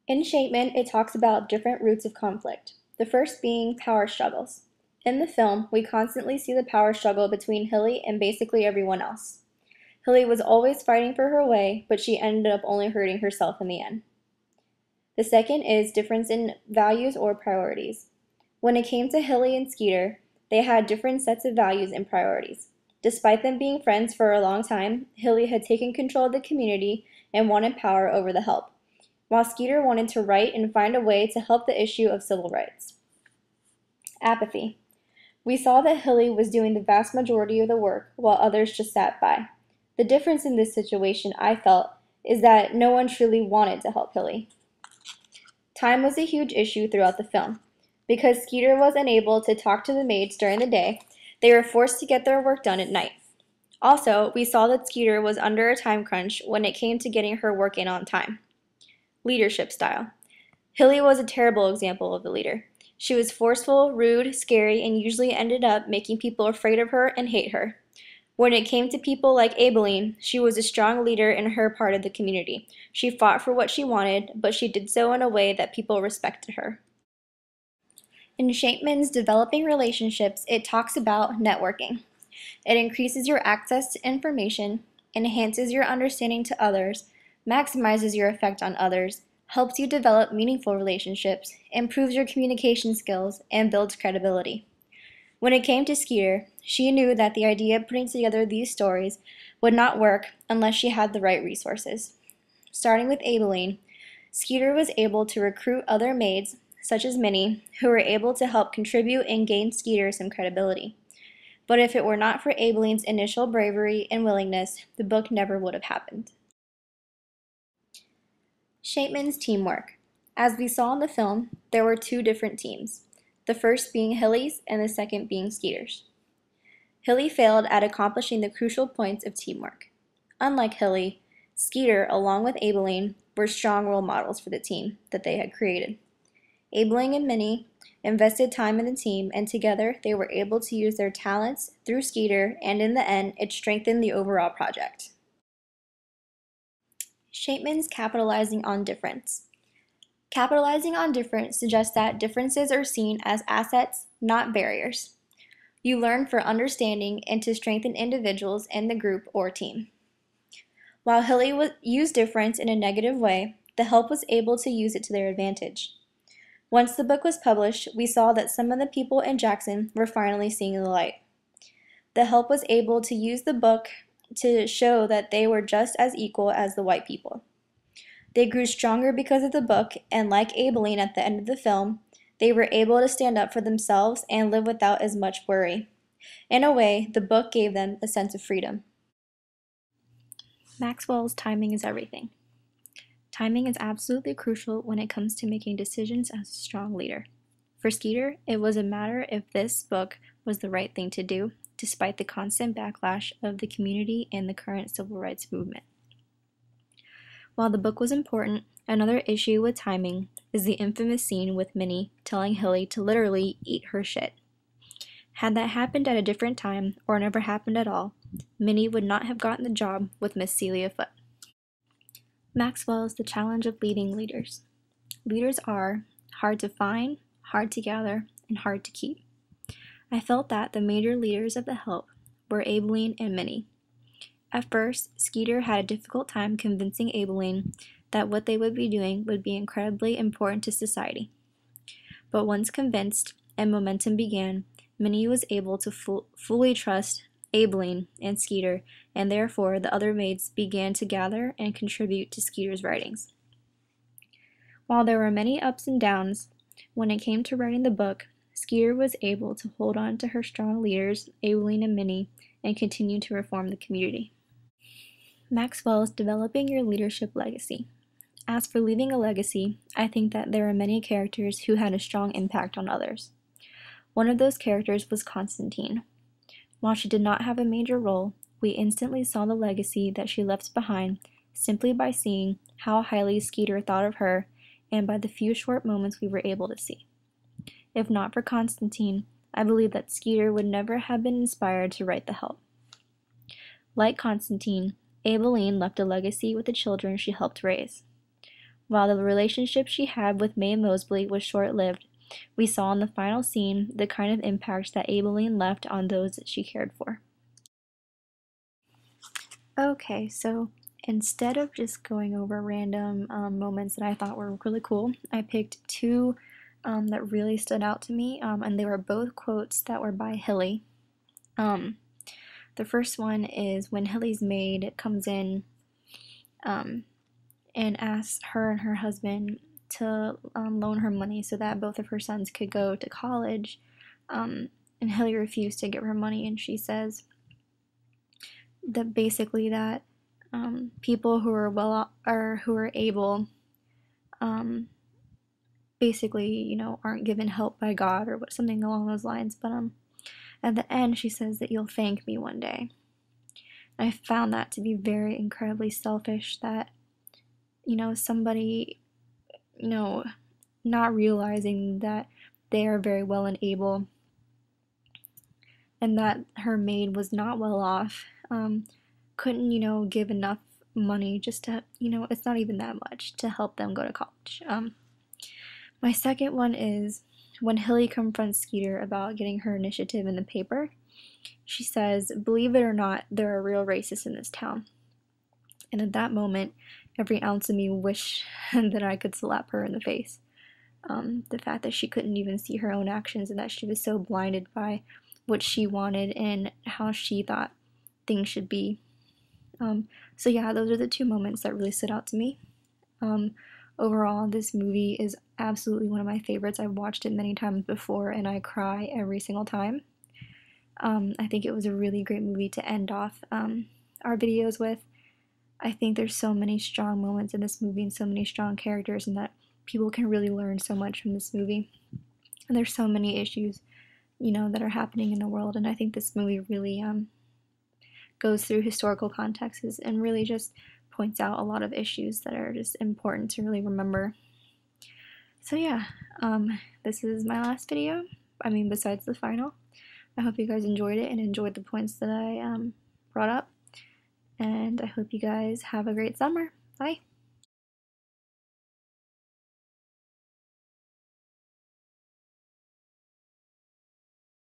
In Shapeman, it talks about different roots of conflict, the first being power struggles. In the film, we constantly see the power struggle between Hilly and basically everyone else. Hilly was always fighting for her way, but she ended up only hurting herself in the end. The second is difference in values or priorities. When it came to Hilly and Skeeter, they had different sets of values and priorities. Despite them being friends for a long time, Hilly had taken control of the community and wanted power over the help, while Skeeter wanted to write and find a way to help the issue of civil rights. Apathy. We saw that Hilly was doing the vast majority of the work while others just sat by. The difference in this situation, I felt, is that no one truly wanted to help Hilly. Time was a huge issue throughout the film. Because Skeeter was unable to talk to the maids during the day, they were forced to get their work done at night. Also, we saw that Skeeter was under a time crunch when it came to getting her work in on time. Leadership style. Hilly was a terrible example of a leader. She was forceful, rude, scary, and usually ended up making people afraid of her and hate her. When it came to people like Abeline, she was a strong leader in her part of the community. She fought for what she wanted, but she did so in a way that people respected her. In Shapeman's Developing Relationships, it talks about networking. It increases your access to information, enhances your understanding to others, maximizes your effect on others, helps you develop meaningful relationships, improves your communication skills, and builds credibility. When it came to Skeeter, she knew that the idea of putting together these stories would not work unless she had the right resources. Starting with Abeline, Skeeter was able to recruit other maids, such as Minnie, who were able to help contribute and gain Skeeter some credibility. But if it were not for Abeline's initial bravery and willingness, the book never would have happened. Shapeman's teamwork. As we saw in the film, there were two different teams, the first being Hilly's and the second being Skeeter's. Hilly failed at accomplishing the crucial points of teamwork. Unlike Hilly, Skeeter, along with Abeline, were strong role models for the team that they had created. Abeline and Minnie invested time in the team, and together they were able to use their talents through Skeeter, and in the end, it strengthened the overall project. Shapeman's capitalizing on difference. Capitalizing on difference suggests that differences are seen as assets, not barriers. You learn for understanding and to strengthen individuals in the group or team. While Hilly used difference in a negative way, the help was able to use it to their advantage. Once the book was published, we saw that some of the people in Jackson were finally seeing the light. The help was able to use the book to show that they were just as equal as the white people. They grew stronger because of the book, and like Abeline at the end of the film, they were able to stand up for themselves and live without as much worry. In a way, the book gave them a sense of freedom. Maxwell's timing is everything. Timing is absolutely crucial when it comes to making decisions as a strong leader. For Skeeter, it was a matter if this book was the right thing to do, despite the constant backlash of the community and the current civil rights movement. While the book was important, another issue with timing is the infamous scene with Minnie telling Hilly to literally eat her shit. Had that happened at a different time, or never happened at all, Minnie would not have gotten the job with Miss Celia Foote. Maxwell's The Challenge of Leading Leaders. Leaders are hard to find, hard to gather, and hard to keep. I felt that the major leaders of the help were Abeline and Minnie. At first, Skeeter had a difficult time convincing Abeline that what they would be doing would be incredibly important to society. But once convinced and momentum began, Minnie was able to fully trust Abeline and Skeeter, and therefore the other maids began to gather and contribute to Skeeter's writings. While there were many ups and downs, when it came to writing the book, Skeeter was able to hold on to her strong leaders, Abeline and Minnie, and continue to reform the community. Maxwell's Developing Your Leadership Legacy. As for leaving a legacy, I think that there are many characters who had a strong impact on others. One of those characters was Constantine. While she did not have a major role, we instantly saw the legacy that she left behind simply by seeing how highly Skeeter thought of her and by the few short moments we were able to see. If not for Constantine, I believe that Skeeter would never have been inspired to write The Help. Like Constantine, Abeline left a legacy with the children she helped raise. While the relationship she had with Mae Mosley was short-lived, we saw in the final scene the kind of impact that Aibileen left on those that she cared for. Okay, so instead of just going over random moments that I thought were really cool, I picked two that really stood out to me, and they were both quotes that were by Hilly. The first one is when Hilly's maid comes in and asks her and her husband to loan her money so that both of her sons could go to college, and Hilly refused to give her money, and she says that basically that people who are well or who are able basically, you know, aren't given help by God or something along those lines. But at the end, she says that you'll thank me one day. And I found that to be very incredibly selfish. That, you know, somebody, you know, not realizing that they are very well and able, and that her maid was not well off, couldn't, you know, give enough money just to, you know, it's not even that much to help them go to college. My second one is when Hilly confronts Skeeter about getting her initiative in the paper. She says, "Believe it or not, there are real racists in this town." And at that moment, every ounce of me wished that I could slap her in the face. The fact that she couldn't even see her own actions and that she was so blinded by what she wanted and how she thought things should be. So yeah, those are the two moments that really stood out to me. Overall, this movie is absolutely one of my favorites. I've watched it many times before and I cry every single time. I think it was a really great movie to end off our videos with. I think there's so many strong moments in this movie and so many strong characters, and that people can really learn so much from this movie. And there's so many issues, you know, that are happening in the world, and I think this movie really goes through historical contexts and really just points out a lot of issues that are just important to really remember. So yeah, this is my last video. I mean, besides the final. I hope you guys enjoyed it and enjoyed the points that I brought up. And I hope you guys have a great summer. Bye!